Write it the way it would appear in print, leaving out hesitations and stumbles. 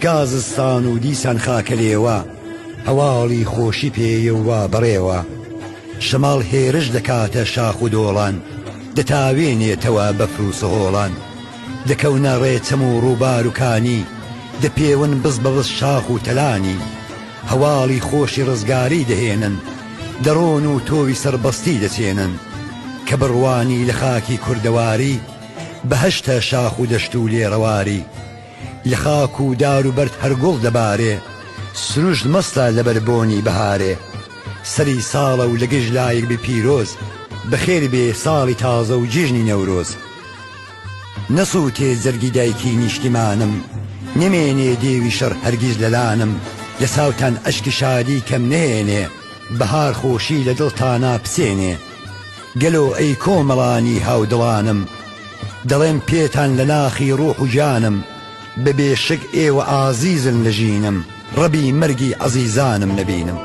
بچکا زستان و دیسان خاکە لێوە هەواڵی خۆشی پێیەوە بەڕێوە شەماڵ هێرش دەکاتە شاخ و دۆڵان دەتاوێنێتەوە بەفر و سەهۆڵان دەکەونە ڕێچەم و ڕووبار و کانی دەپێون بز بەبز شاخ و تەلانی هەواڵی خۆشی ڕزگاری دەهێنن دەڕۆن و تۆوی سەربەستی دەچێنن کە بڕوانی لە خاکی کوردەواری بەهەشتە شاخ و دەشت و لێڕەواری لە خاک و دار و بەرد هەرگوڵ دەبارێ سروشت مەستە لەبەر بۆنی بەهارێ سەری ساڵە و لە گەژ لایەک بە پیرۆز بەخێر بێ ساڵی تازە و جژنی نەورۆز نەسووتێ جەرگی دایکی نیشتیمانم نەمێنێ دێوی شەڕ هەرگیز لەلانم لە ساوتان ئەشکی شادی کەم نێنێ بەهار خۆشی لە دڵتانە پسێنێ گەلۆ ئەی کۆمەڵانی هاودڵانم دەڵێم پێتان لە ناخی ڕوح و جانم بەبێ شک ئێوە ئازیزن لە ژینم ڕەبی مەرگی عەزیزانم نەبینم